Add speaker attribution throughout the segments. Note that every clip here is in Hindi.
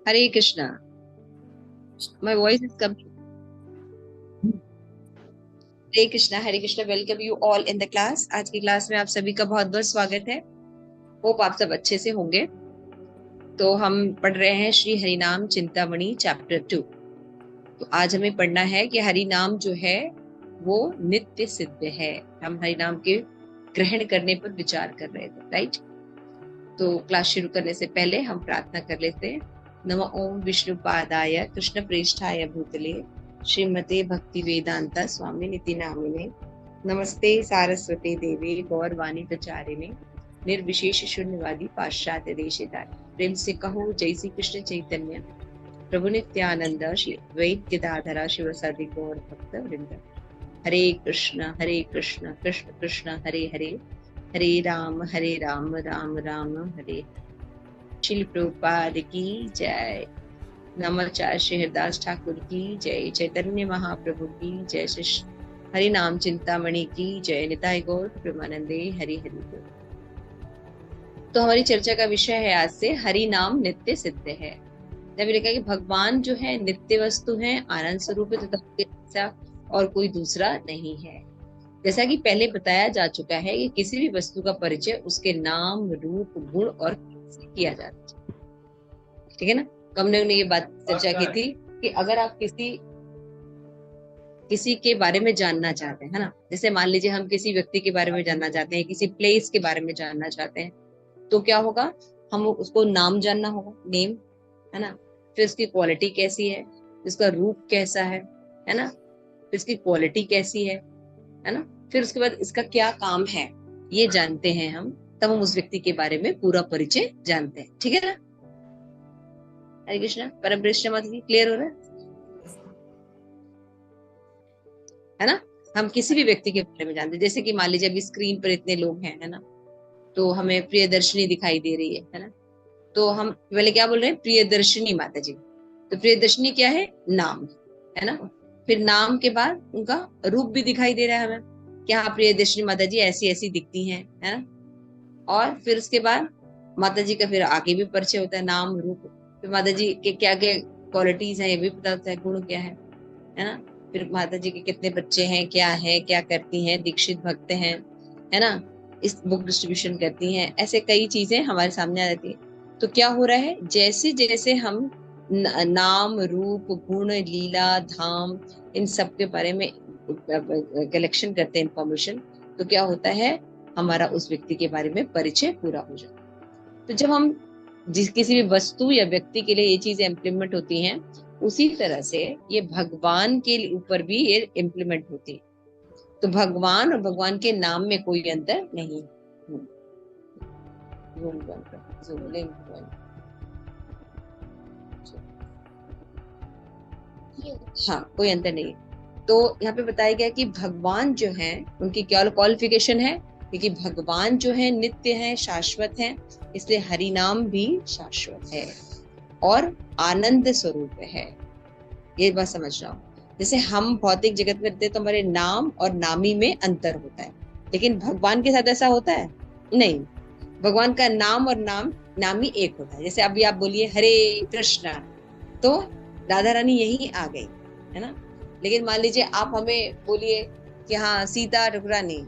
Speaker 1: Hare Krishna. My voice is coming. Hare Krishna, welcome you all in the class. आज की क्लास में आप सभी का बहुत बहुत स्वागत है। होप आप सब अच्छे से होंगे। तो हम पढ़ रहे हैं श्री हरिनाम चिंतामणि चैप्टर 2। तो आज हमें पढ़ना है कि हरि नाम जो है वो नित्य सिद्ध है। हम हरि नाम के ग्रहण करने पर विचार कर रहे थे, राइट। तो क्लास शुरू करने से पहले हम प्रार्थना कर लेते हैं। नमः ओम विष्णुपादाय कृष्ण प्रेष्ठाय भूतले श्रीमते भक्ति वेदांता स्वामी निति नामिने नमस्ते सारस्वती देवी गौरवाणी प्रचारिणे निर्विशेष शून्यवादी पाश्चात्य देशतारिणे। प्रेम से कहो जय श्री कृष्ण चैतन्य प्रभु नित्यानंद श्री अद्वैत गदाधर शिवसादि गौर भक्त वृंद। हरे कृष्ण कृष्ण कृष्ण हरे हरे, हरे राम राम राम हरे। शिल प्रभुपाद की जय। नमाचार्य श्री हरिदास ठाकुर की जय। चैतन्य महाप्रभु की जय। श्री हरि नाम चिंतामणि की जय। निताय गौर प्रेमानंदे हरि हरि बोल। तो हमारी चर्चा का विषय है आज से हरि नाम नित्य सिद्ध है। जब लिखा कि भगवान जो है नित्य वस्तु है, आनंद स्वरूप है, तथा उसके जैसा और कोई दूसरा नहीं है। जैसा कि पहले बताया जा चुका है कि किसी भी वस्तु का परिचय उसके नाम, रूप, गुण और से किया जाता है। ठीक है ना। तो हमने ये बात चर्चा की थी कि अगर आप किसी के बारे में जानना चाहते हैं, है ना, जैसे मान लीजिए हम किसी व्यक्ति के बारे में जानना चाहते हैं, किसी प्लेस के बारे में जानना चाहते हैं, तो क्या होगा, हम उसको नाम जानना होगा, नेम, है ना। फिर उसकी क्वालिटी कैसी है, उसका रूप कैसा है ना, फिर उसकी क्वालिटी कैसी है ना, फिर उसके बाद इसका क्या काम है, ये जानते हैं हम। तब हम उस व्यक्ति के बारे में पूरा परिचय जानते हैं। ठीक है ना। हरे कृष्णा। परम कृष्ण मत जी, क्लियर हो रहा है ना। हम किसी भी व्यक्ति के बारे में जानते हैं। जैसे कि मान लीजिए अभी स्क्रीन पर इतने लोग हैं, है ना, तो हमें प्रियदर्शनी दिखाई दे रही है ना। तो हम पहले क्या बोल रहे हैं, प्रियदर्शनी माता जी। तो प्रियदर्शनी क्या है, नाम, है ना। फिर नाम के बाद उनका रूप भी दिखाई दे रहा है हमें कि हाँ प्रियदर्शनी माता जी ऐसी ऐसी दिखती हैं, है ना। और फिर उसके बाद माता जी का फिर आगे भी परिचय होता है, नाम रूप। फिर माता जी के क्या क्या क्वालिटीज हैं ये भी पता होता है, गुण क्या है ना। फिर माता जी के कितने बच्चे हैं, क्या है, क्या करती हैं, दीक्षित भक्त हैं, है ना, इस बुक डिस्ट्रीब्यूशन करती हैं, ऐसे कई चीजें हमारे सामने आ जाती है। तो क्या हो रहा है, जैसे जैसे हम नाम, रूप, गुण, लीला, धाम, इन सब के बारे में कलेक्शन करते हैं इंफॉर्मेशन, तो क्या होता है, हमारा उस व्यक्ति के बारे में परिचय पूरा हो जाता है। तो जब हम किसी भी वस्तु या व्यक्ति के लिए ये चीजें इम्प्लीमेंट होती हैं, उसी तरह से ये भगवान के ऊपर भी ये इम्प्लीमेंट होती है। तो भगवान और भगवान के नाम में कोई अंतर नहीं। हाँ, कोई अंतर नहीं। तो यहाँ पे बताया गया कि भगवान जो है उनकी क्या क्वालिफिकेशन है, क्योंकि भगवान जो है नित्य है, शाश्वत है, इसलिए हरि नाम भी शाश्वत है और आनंद स्वरूप है। ये बात समझ रहा हूँ। जैसे हम भौतिक जगत में रहते हैं तो हमारे नाम और नामी में अंतर होता है, लेकिन भगवान के साथ ऐसा होता है नहीं। भगवान का नाम और नामी एक होता है। जैसे अभी आप बोलिए हरे कृष्णा, तो राधा रानी यही आ गई, है ना। लेकिन मान लीजिए आप हमें बोलिए कि हाँ सीता ठुकरानी,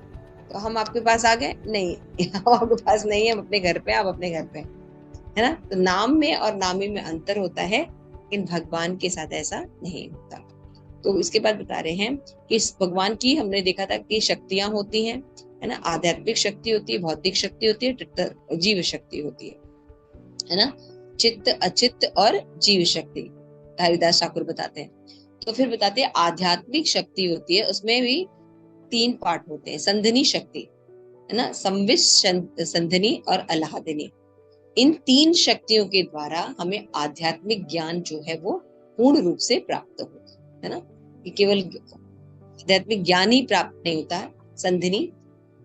Speaker 1: तो हम आपके पास आ गए नहीं हम आपके पास नहीं है, हम अपने घर पे, आप अपने घर पे, है ना। तो नाम में और नामी में अंतर होता है, लेकिन भगवान के साथ ऐसा नहीं होता। तो इसके बाद बता रहे हैं कि इस भगवान की हमने देखा था कि शक्तियां होती हैं, है ना। आध्यात्मिक शक्ति होती है, भौतिक शक्ति होती है, जीव शक्ति होती है ना। चित्त, अचित्त और जीव शक्ति हरिदास ठाकुर बताते हैं। तो फिर बताते हैं आध्यात्मिक शक्ति होती है, उसमें भी 3 पार्ट होते हैं। संधिनी शक्ति, है ना, संवित, संधिनी और अलाहदिनी। इन 3 शक्तियों के द्वारा हमें आध्यात्मिक ज्ञान जो है वो पूर्ण रूप से प्राप्त होता है ना। कि केवल आध्यात्मिक ज्ञान ही प्राप्त नहीं होता है, संधिनी,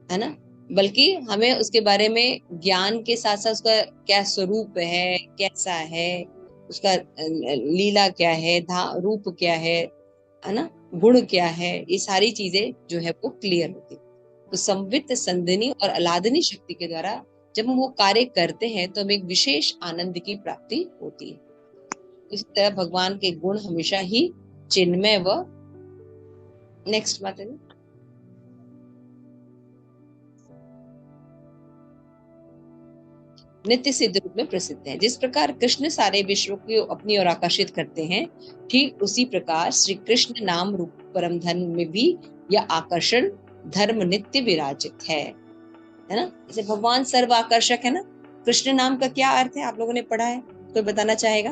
Speaker 1: है ना, बल्कि हमें उसके बारे में ज्ञान के साथ साथ उसका क्या स्वरूप है, कैसा है, उसका लीला क्या है, रूप क्या है ना, गुण क्या है, ये सारी चीजें जो है वो क्लियर होती है। तो संवित, संधिनी और अलादनी शक्ति के द्वारा जब हम वो कार्य करते हैं तो हमें एक विशेष आनंद की प्राप्ति होती है। इसी तरह भगवान के गुण हमेशा ही चिन्मय व नेक्स्ट माता जी नित्य सिद्ध रूप में प्रसिद्ध है। जिस प्रकार कृष्ण सारे विश्व को अपनी ओर आकर्षित करते हैं, ठीक उसी प्रकार श्री कृष्ण नाम रूप परम धर्म में भी यह आकर्षण धर्म नित्य विराजित है ना। जैसे भगवान सर्व आकर्षक है ना। कृष्ण नाम का क्या अर्थ है, आप लोगों ने पढ़ा है, कोई बताना चाहेगा?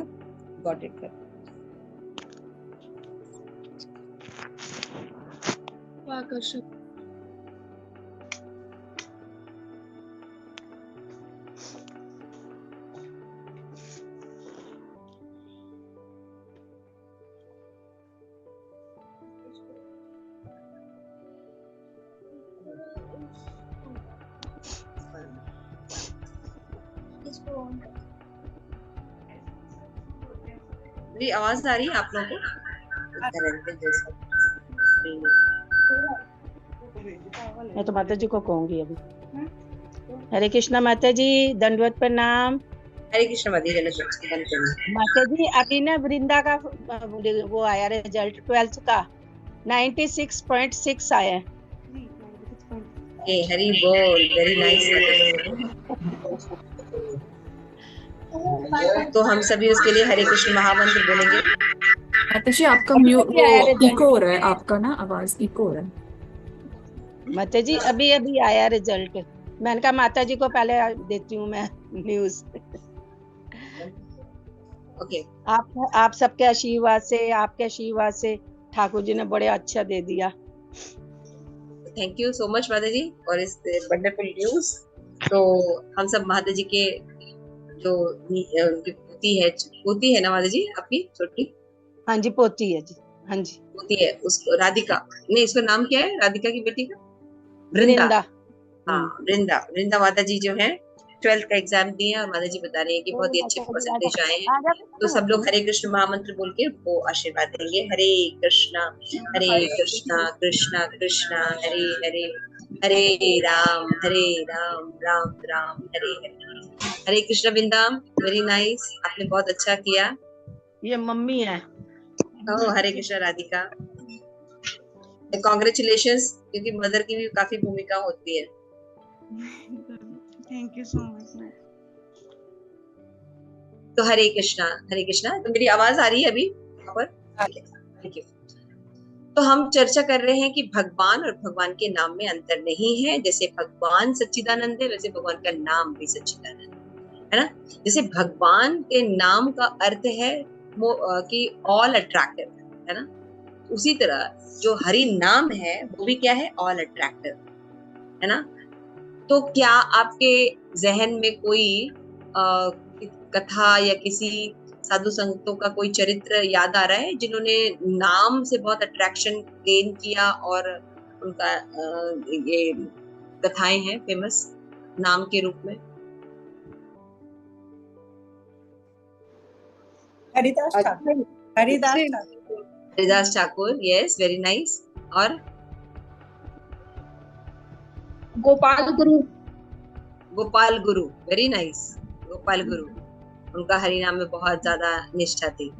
Speaker 1: Got it.
Speaker 2: आकर्षक।
Speaker 1: मेरी आवाज आ रही है आप लोगों को?
Speaker 3: मैं तो माता जी को कहूंगी अभी। हरे कृष्णा माता जी, दंडवत प्रणाम।
Speaker 1: हरे कृष्ण
Speaker 3: माता जी अभी ना वृंदा का वो आया रिजल्ट 12th का 96.6 आया है।
Speaker 1: हरी बोल, वेरी नाइस। तो हम सभी उसके लिए हरे कृष्ण महामंत्र बोलेंगे।
Speaker 2: माता जी आपका इको हो रहा है, आपका ना आवाज इको हो रहा है।
Speaker 3: माता जी अभी अभी आया रिजल्ट। मैंने कहा माता जी को पहले देती हूँ मैं न्यूज।
Speaker 1: ओके।
Speaker 3: आप सबके आशीर्वाद से, आपके आशीर्वाद से ठाकुर जी ने बड़े अच्छा दे दिया।
Speaker 1: थैंक यू सो मच माता जी और इस वंडरफुल न्यूज। तो हम सब माता जी के जो उनकी पोती है ना माता जी आपकी छोटी?
Speaker 3: हाँ जी पोती है जी। हाँ जी
Speaker 1: पोती है, उसको राधिका नहीं, इसका नाम क्या है राधिका की बेटी का?
Speaker 3: वृंदा।
Speaker 1: हाँ वृंदा माता जी जो है 12th का एग्जाम दिए और माता जी बता रही है कि बहुत ही अच्छे परसेंटेज आए हैं। तो सब लोग हरे कृष्ण महामंत्र बोल के वो आशीर्वाद देंगे। हरे कृष्णा कृष्णा कृष्णा हरे हरे, हरे राम राम राम हरे हरे। हरे कृष्ण वृंदा, वेरी नाइस, आपने बहुत अच्छा किया।
Speaker 3: ये मम्मी है।
Speaker 1: हरे कृष्ण राधिका, कॉन्ग्रेचुलेशंस, क्योंकि मदर की भी काफी भूमिका होती है।
Speaker 4: Thank you so much.
Speaker 1: तो हरे कृष्णा। तो मेरी आवाज आ रही है अभी पर? Thank you. तो हम चर्चा कर रहे हैं कि भगवान और भगवान के नाम में अंतर नहीं है। जैसे भगवान सच्चिदानंद है, वैसे भगवान का नाम भी सच्चिदानंद है ना। जैसे भगवान के नाम का अर्थ है कि ऑल अट्रैक्टिव है ना, उसी तरह जो हरि नाम है वो भी क्या है? ऑल अट्रैक्टिव है ना। तो क्या आपके जहन में कोई कथा या किसी साधु संतों का कोई चरित्र याद आ रहा है जिन्होंने नाम से बहुत अट्रैक्शन गेन किया और उनका ये कथाएं हैं फेमस नाम के रूप में? Haridas Thakur, yes, very nice. और
Speaker 2: गोपाल गुरु,
Speaker 1: वेरी नाइस। गोपाल गुरु, उनका हरि नाम में बहुत ज्यादा निष्ठा थी,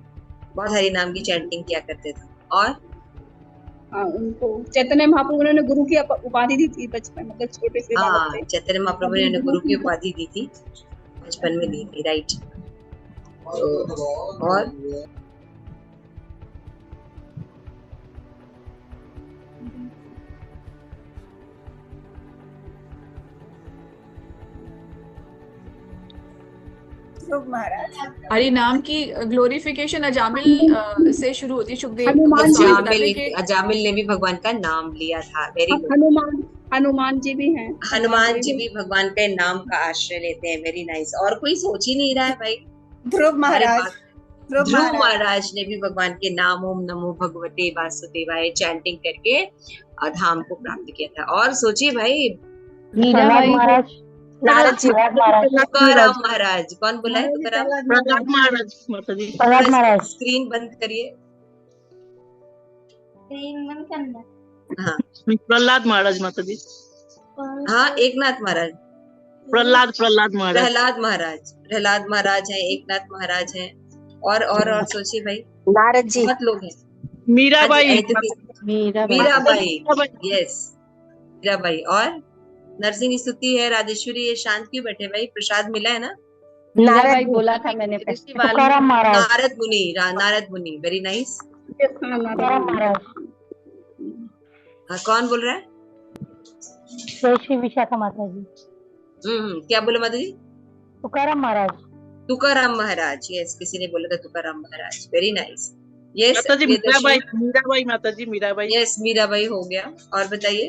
Speaker 1: बहुत हरि नाम की चैंटिंग किया करते थे। और
Speaker 2: उनको चैतन्य महाप्रभु ने गुरु की उपाधि दी थी बचपन, मतलब छोटे से बालक थे।
Speaker 1: चैतन्य महाप्रभु ने गुरु की उपाधि दी थी, बचपन में दी थी, राइट। और
Speaker 5: हरि नाम की ग्लोरिफिकेशन अजामिल से शुरू होती है। सुखदेव
Speaker 1: अजामिल ने भी भगवान का नाम लिया था। Very good.
Speaker 2: हनुमान जी भी हैं।
Speaker 1: हनुमान जी भी भगवान के नाम का आश्रय लेते हैं। Very nice. और कोई सोच ही नहीं रहा है भाई। ध्रुव महाराज ने भी भगवान के नाम ओम नमो भगवते वासुदेवाय चैंटिंग करके धाम को प्राप्त किया था। और सोचिए भाई,
Speaker 3: नारद जी,
Speaker 1: तुकाराम महाराज, कौन बोला है? तुकाराम महाराज। स्क्रीन बंद करिए।
Speaker 4: स्क्रीन बंद करना।
Speaker 1: हाँ,
Speaker 6: प्रहलाद महाराज माता जी।
Speaker 1: हाँ, एकनाथ महाराज,
Speaker 6: प्रहलाद महाराज
Speaker 1: प्रहलाद महाराज हैं, एकनाथ महाराज हैं, और सोचिए भाई,
Speaker 3: नारद जी,
Speaker 1: बहुत लोग हैं।
Speaker 6: मीराबाई।
Speaker 1: हाँ जी,
Speaker 3: मीराबाई,
Speaker 1: मीराबाई, यस, मीराबाई। और नरसिंह स्तुति है, राजेश्वरी है। शांत क्यों बैठे भाई? प्रसाद मिला है ना?
Speaker 3: मीराबाई बोला था मैंने।
Speaker 1: ऋषि वाल्मीकि, नारद मुनि, नारद मुनि, वेरी नाइस। कौन बोल रहा है?
Speaker 3: जय श्री विशाखा माता जी।
Speaker 1: क्या बोला माता जी?
Speaker 3: तुकाराम महाराज।
Speaker 1: तुकाराम महाराज, यस, किसी ने बोला था तुकाराम महाराज, वेरी नाइस। यस
Speaker 6: माता जी
Speaker 1: प्रियदर्शनी,
Speaker 6: मीराबाई माता जी मीराबाई।
Speaker 1: यस मीराबाई हो गया। और बताइए,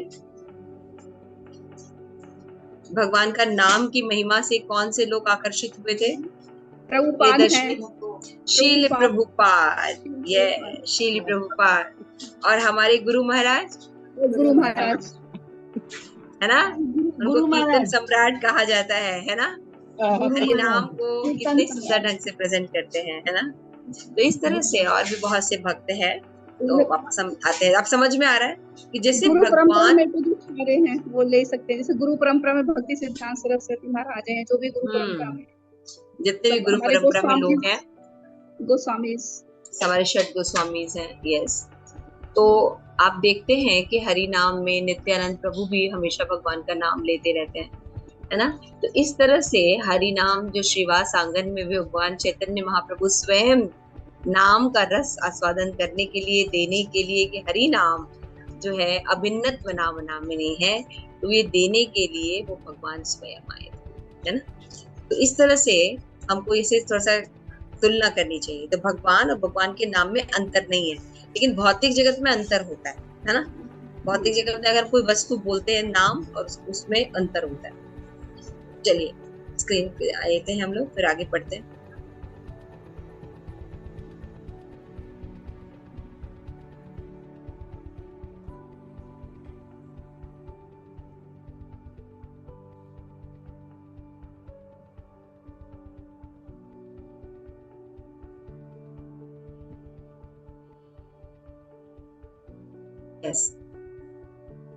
Speaker 1: भगवान का नाम की महिमा से कौन से लोग आकर्षित हुए थे?
Speaker 4: प्रभुपाद है।
Speaker 1: शील प्रभुपाद, ये शील प्रभुपाद। और हमारे गुरु महाराज,
Speaker 4: गुरु महाराज,
Speaker 1: है ना? उनको कीर्तन सम्राट कहा जाता है ना? हरि नाम को कितने सुंदर ढंग से प्रेजेंट करते हैं, है ना? तो इस तरह से और भी बहुत से भक्त हैं। तो वापस हम आते हैं, आप समझ में आ रहा है कि जैसे
Speaker 4: गुरु परंपरा
Speaker 1: भगवान,
Speaker 4: में तो जो सारे हैं वो ले सकते हैं। जैसे गुरु परंपरा में भक्ति सिद्धांत सरस्वती महाराज हैं, जो भी गुरु परंपरा में,
Speaker 1: जितने भी गुरु
Speaker 4: हमारे
Speaker 1: परंपरा में लोग हैं,
Speaker 4: गोस्वामी,
Speaker 1: हमारे षट गोस्वामी हैं, यस। तो आप देखते हैं कि हरि नाम में नित्यानंद प्रभु भी हमेशा भगवान का नाम लेते रहते हैं, है ना? तो इस तरह से हरि नाम जो श्रीवास आंगन में भी भगवान चैतन्य महाप्रभु स्वयं नाम का रस आस्वादन करने के लिए, देने के लिए, कि हरि नाम जो है अभिन्नत्व नाम नहीं है, तो ये देने के लिए वो भगवान स्वयं आए, है ना? तो इस तरह से हमको इसे थोड़ा सा तुलना करनी चाहिए। तो भगवान और भगवान के नाम में अंतर नहीं है, लेकिन भौतिक जगत में अंतर होता है ना? भौतिक जगत में अगर कोई वस्तु बोलते हैं नाम, और उसमें अंतर होता है। चलिए स्क्रीन पे आते हैं हम लोग, फिर आगे पढ़ते हैं। यस,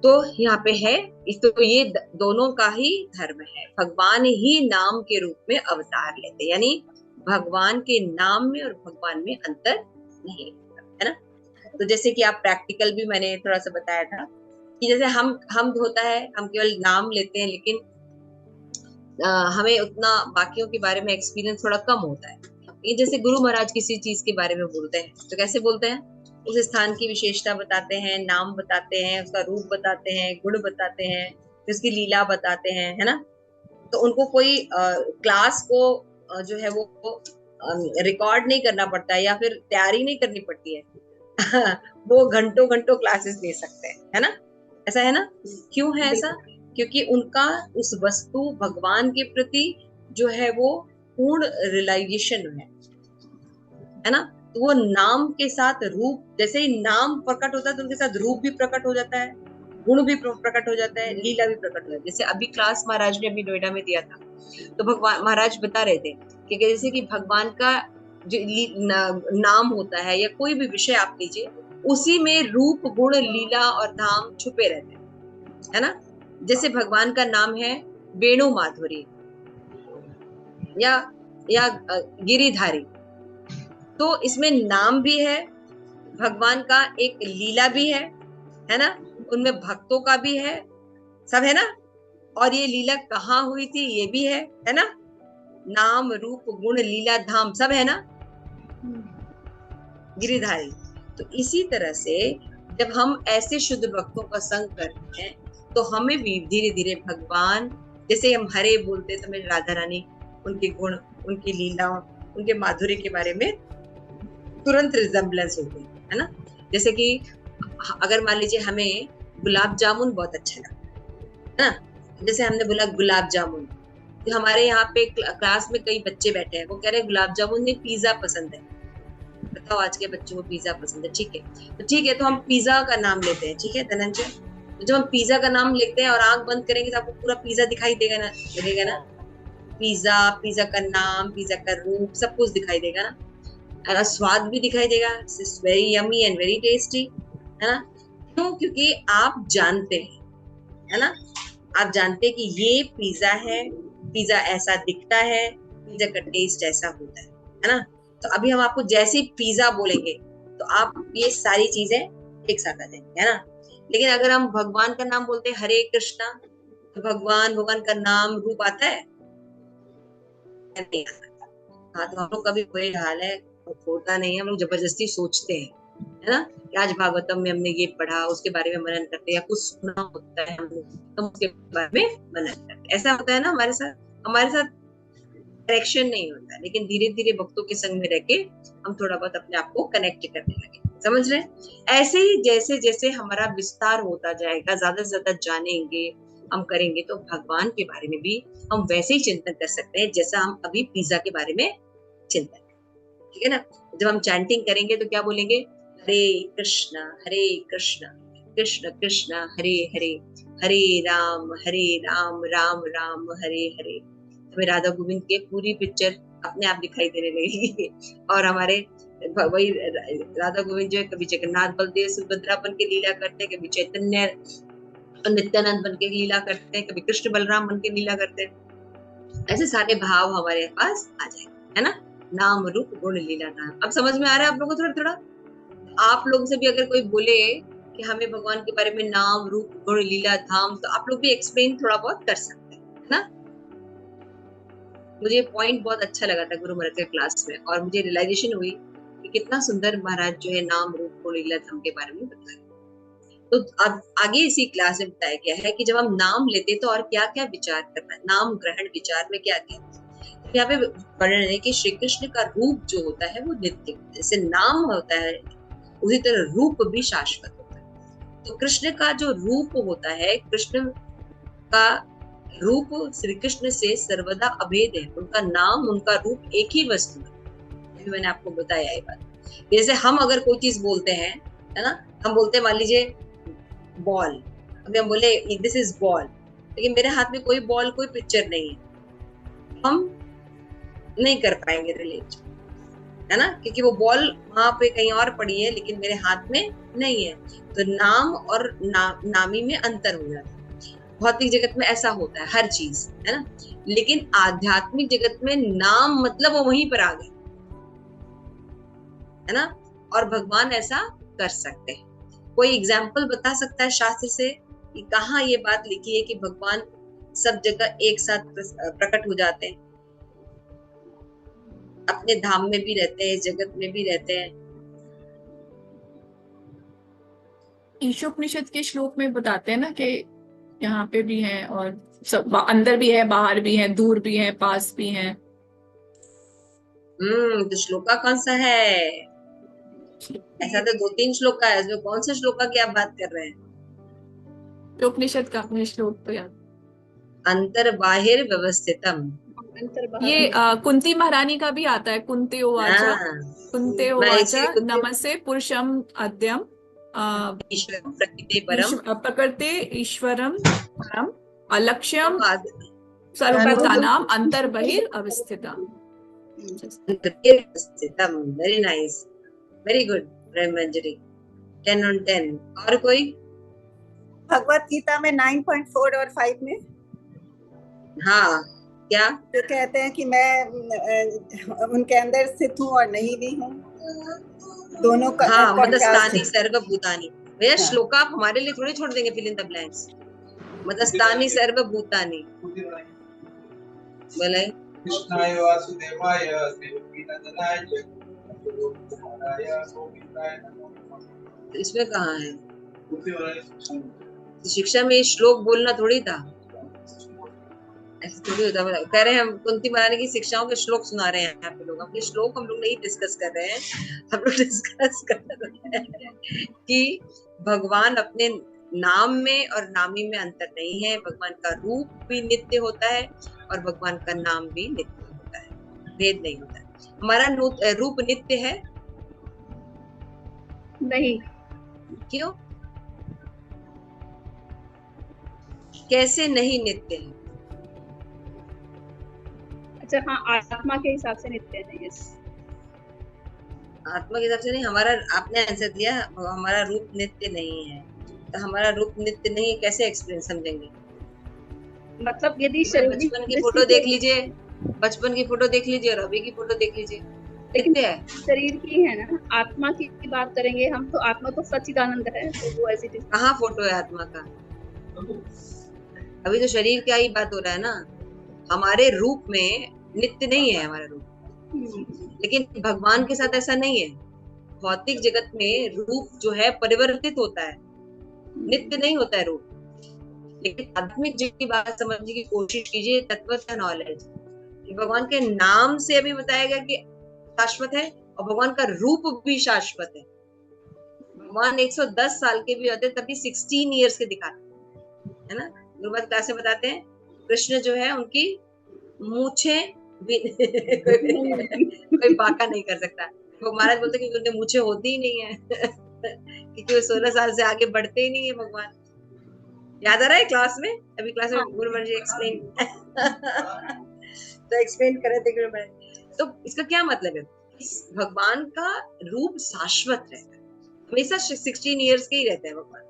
Speaker 1: तो यहाँ पे है, तो ये दोनों का ही धर्म है। भगवान ही नाम के रूप में अवतार लेते, यानी भगवान के नाम में और भगवान में अंतर नहीं है ना? तो जैसे कि आप प्रैक्टिकल भी मैंने थोड़ा सा बताया था कि जैसे हम होता है, हम केवल नाम लेते हैं, लेकिन हमें उतना बाकियों के बारे में एक्सपीरियंस थोड़ा कम होता है। ये जैसे गुरु महाराज किसी चीज के बारे में बोलते हैं तो कैसे बोलते हैं? उस स्थान की विशेषता बताते हैं, नाम बताते हैं, उसका रूप बताते हैं, गुण बताते हैं, उसकी लीला बताते हैं, है ना? तो उनको कोई क्लास को जो है वो रिकॉर्ड नहीं करना पड़ता है, या फिर तैयारी नहीं करनी पड़ती है। वो घंटों घंटों क्लासेस ले सकते हैं, है ना? ऐसा है ना? क्यों है ऐसा? क्योंकि उनका उस वस्तु भगवान के प्रति जो है वो पूर्ण रियलाइजेशन है ना? तो वो नाम के साथ रूप, जैसे ही नाम प्रकट होता है तो उनके साथ रूप भी प्रकट हो जाता है, गुण भी प्रकट हो जाता है, लीला भी प्रकट हो जाती है। जैसे अभी क्लास महाराज ने अभी नोएडा में दिया था, तो भगवान महाराज बता रहे थे कि जैसे कि भगवान का जो नाम होता है या कोई भी विषय आप लीजिए, उसी में रूप, गुण, लीला और धाम छुपे रहते हैं, है ना? जैसे भगवान का नाम है वेणु माधुरी या गिरिधारी, तो इसमें नाम भी है, भगवान का एक लीला भी है ना? उनमें भक्तों का भी है, सब है ना? और ये लीला कहाँ हुई थी ये भी है ना? नाम, रूप, गुण, लीला, धाम सब है ना? गिरिधारी। तो इसी तरह से जब हम ऐसे शुद्ध भक्तों का संग करते हैं तो हमें भी धीरे धीरे भगवान, जैसे हम हरे बोलते तो हमें राधा रानी, उनके गुण, उनकी लीला, उनके माधुर्य के बारे में तुरंत रिजेम्बलेंस होती है ना? जैसे कि अगर मान लीजिए हमें गुलाब जामुन बहुत अच्छा लगता है ना, जैसे हमने बोला गुलाब जामुन, तो हमारे यहाँ पे क्लास में कई बच्चे बैठे हैं, वो कह रहे हैं गुलाब जामुन में पिज्जा पसंद है। बताओ आज के बच्चों को पिज्जा पसंद है, ठीक है, तो हम पिज्जा का नाम लेते हैं, ठीक है धनंजय? तो जब हम पिज्जा का नाम लेते हैं और आंख बंद करेंगे तो आपको पूरा पिज्जा दिखाई देगा ना, लगेगा ना? पिज्जा का नाम, पिज्जा का रूप, सब कुछ दिखाई देगा ना, और स्वाद भी दिखाई देगा, very yummy and very tasty, है ना? क्यों? क्योंकि आप जानते हैं, है ना? आप जानते हैं कि ये पिज्जा है, पिज्जा ऐसा दिखता है, पिज्जा का टेस्ट ऐसा होता है ना? तो अभी हम आपको जैसे ही पिज्जा बोलेंगे तो आप ये सारी चीजें एक साथ आ जाएंगी, है ना। लेकिन अगर हम भगवान का नाम बोलते हैं हरे कृष्णा, तो भगवान का नाम रूप आता है, नहीं आता। हाँ, तो हम लोग का भी वही हाल है, होता नहीं है, हम लोग जबरदस्ती सोचते हैं, है ना, कि आज भागवतम में हमने ये पढ़ा, उसके बारे में मनन करते हैं, या कुछ सुना होता है हमने तो उसके बारे में मनन करते हैं। ऐसा होता है ना हमारे साथ कनेक्शन नहीं होता, लेकिन धीरे धीरे भक्तों के संग में रह के हम थोड़ा बहुत अपने आप को कनेक्ट करने लगे, समझ रहे हैं। ऐसे ही जैसे जैसे हमारा विस्तार होता जाएगा, ज्यादा से ज्यादा जानेंगे, हम करेंगे, तो भगवान के बारे में भी हम वैसे ही चिंतन कर सकते हैं जैसा हम अभी पिज्जा के बारे में चिंतन, ठीक है ना। जब हम चैंटिंग करेंगे तो क्या बोलेंगे, हरे कृष्णा कृष्ण कृष्ण हरे हरे, हरे राम राम राम हरे हरे। हमें राधा गोविंद के पूरी पिक्चर अपने आप दिखाई देने लगेगी। और हमारे वही राधा गोविंद जो है, कभी जगन्नाथ बलदेव सुभद्रा बन के लीला करते हैं, कभी चैतन्य और नित्यानंद बन के लीला करते हैं, कभी कृष्ण बलराम बन के लीला करते हैं। ऐसे सारे भाव हमारे पास आ जाएंगे, है ना। नाम रूप गुण लीला धाम। अब समझ में आ रहा है आप लोगों को थोड़ा थोड़ा। आप लोग से भी अगर कोई बोले कि हमें भगवान के बारे में नाम रूप गुण लीला धाम, तो आप लोग भी एक्सप्लेन थोड़ा बहुत कर सकते हैं, है ना। मुझे पॉइंट बहुत अच्छा लगा था गुरु महाराज के क्लास में, और मुझे रियलाइजेशन हुई कि कितना सुंदर महाराज जो है नाम रूप गुण लीला धाम के बारे में बताया। तो अब आगे इसी क्लास में बताया गया है कि जब हम नाम लेते तो और क्या क्या विचार करना है, नाम ग्रहण विचार में क्या क्या। तो यहाँ पे वर्णन है कि श्री कृष्ण का रूप जो होता है वो नित्य होता है, जैसे नाम होता है उसी तरह रूप भी शाश्वत होता है। तो कृष्ण का जो रूप होता है, कृष्ण का रूप श्री कृष्ण से सर्वदा अभेद है, उनका नाम उनका रूप एक ही वस्तु है। मैंने आपको बताया ये बात। जैसे हम अगर कोई चीज बोलते हैं, है ना, हम बोलते हैं मान लीजिए बॉल, अभी हम बोले दिस इज बॉल, लेकिन मेरे हाथ में कोई बॉल कोई पिक्चर नहीं है, हम नहीं कर पाएंगे रिलेट, है ना, क्योंकि वो बॉल वहां पे कहीं और पड़ी है लेकिन मेरे हाथ में नहीं है। तो नाम और नामी में अंतर हो जाता है। भौतिक जगत में ऐसा होता है हर चीज, है ना, लेकिन आध्यात्मिक जगत में नाम मतलब वो वहीं पर आ गए, है ना। और भगवान ऐसा कर सकते हैं। कोई एग्जाम्पल बता सकता है शास्त्र से कि कहाँ ये बात लिखी है कि भगवान सब जगह एक साथ प्रकट हो जाते हैं, अपने धाम में भी रहते हैं, जगत में भी रहते हैं।
Speaker 5: ईशोपनिषद के श्लोक में बताते हैं ना कि यहाँ पे भी है और सब अंदर भी है, बाहर भी है, दूर भी है, पास भी है।
Speaker 1: तो श्लोका कौन सा है? ऐसा तो 2-3 श्लोक का है, इसमें कौन सा श्लोक की आप बात कर रहे हैं?
Speaker 5: उपनिषद का अपने श्लोक तो याद,
Speaker 1: अंतर बाहिर व्यवस्थितम।
Speaker 5: ये कुंती महारानी का भी आता है, कुंते उवाचा, कुंते उवाचा नमस्ते पुरुषम अद्यम प्रकृते ईश्वरम परम अलक्ष्यम सर्वभूतानां अंतर्बहिर अवस्थितम्।
Speaker 1: Very nice, very good Manjari, 10 on 10। और कोई?
Speaker 7: भगवत गीता में 9.4 और 5 में,
Speaker 1: हाँ, क्या
Speaker 7: तो कहते हैं कि मैं उनके अंदर स्थित हूँ और नहीं भी हूँ, दोनों का।
Speaker 1: हाँ, मदस्तानि सर्वभूतानि। भैया श्लोक आप हमारे लिए थोड़ी छोड़ देंगे, फिल इन द ब्लैंक्स। मदस्तानि सर्वभूतानि बोले।
Speaker 8: कृष्णाय वासुदेवाय देवकी नंदनाय
Speaker 1: इसमें कहाँ है? शिक्षा में श्लोक बोलना थोड़ी था, ऐसे थोड़ी होता। कह रहे हैं हम कुंती महारानी की शिक्षाओं के श्लोक सुना रहे हैं यहाँ पे लोग। अपने श्लोक हम लोग नहीं डिस्कस कर रहे हैं, हम लोग डिस्कस कर रहे हैं कि भगवान अपने नाम में और नामी में अंतर नहीं है। भगवान का रूप भी नित्य होता है और भगवान का नाम भी नित्य होता है, भेद नहीं होता है। हमारा रूप नित्य है
Speaker 4: नहीं।
Speaker 1: क्यों? कैसे नहीं नित्य है?
Speaker 4: अच्छा, हाँ, आत्मा के हिसाब से नित्य है। यस,
Speaker 1: आत्मा के हिसाब से नहीं। हमारा, आपने आंसर दिया, हमारा रूप नित्य नहीं है। तो हमारा रूप नित्य नहीं है, कैसे एक्सप्लेन समझेंगे?
Speaker 4: मतलब यदि
Speaker 1: बचपन की फोटो देख लीजिए, बचपन की फोटो देख लीजिए और अभी की फोटो देख लीजिए,
Speaker 4: लेकिन
Speaker 1: नित्य है।
Speaker 4: शरीर की है ना, आत्मा की बात करेंगे हम तो आत्मा तो सच्चिदानंद है, तो वो ऐसी चीज।
Speaker 1: कहाँ फोटो है आत्मा का? अभी तो शरीर का ही बात हो रहा है ना। हमारे रूप में नित्य नहीं है हमारा रूप, लेकिन भगवान के साथ ऐसा नहीं है। भौतिक जगत में रूप जो है परिवर्तित होता है, नित्य नहीं होता है रूप। लेकिन आध्यात्मिक जगत की बात समझने की कोशिश कीजिए, तत्वतः नॉलेज। भगवान के नाम से अभी बताया गया कि शाश्वत है, और भगवान का रूप भी शाश्वत है। भगवान 110 साल के भी होते तभी 16 इयर्स के दिखाते है ना। गुरुमत क्लास में बताते हैं कृष्ण जो है उनकी मूछे भी कोई बाका नहीं कर सकता। वो महाराज बोलते कि उनके मूछे होती ही नहीं है क्योंकि वो 16 साल से आगे बढ़ते ही नहीं है भगवान। याद आ रहा है क्लास में? अभी क्लास में गुरुवर जी एक्सप्लेन तो एक्सप्लेन कर रहे थे गुरुवर। तो इसका क्या मतलब है? भगवान का रूप शाश्वत रहता है, हमेशा 16 इयर्स के ही रहते हैं भगवान।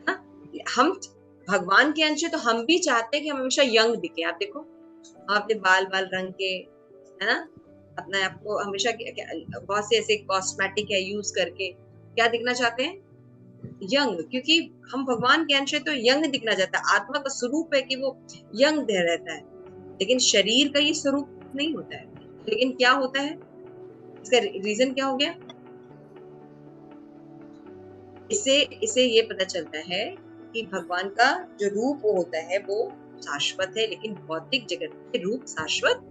Speaker 1: हाँ? हम भगवान के अंश है, तो हम भी चाहते हैं कि हम हमेशा यंग दिखे। आप देखो, हम अपने बाल रंग के, है ना, अपना आपको हमेशा बहुत से ऐसे कॉस्मेटिक है यूज करके क्या दिखना चाहते हैं? यंग। क्योंकि हम भगवान के अंश है तो यंग दिखना चाहता है। आत्मा का स्वरूप है कि वो यंग रहता है, लेकिन शरीर का ये स्वरूप नहीं होता है। लेकिन क्या होता है, इसका रीजन क्या हो गया? इससे ये पता चलता है कि भगवान का जो रूप होता है वो शाश्वत है, लेकिन भौतिक जगत में रूप शाश्वत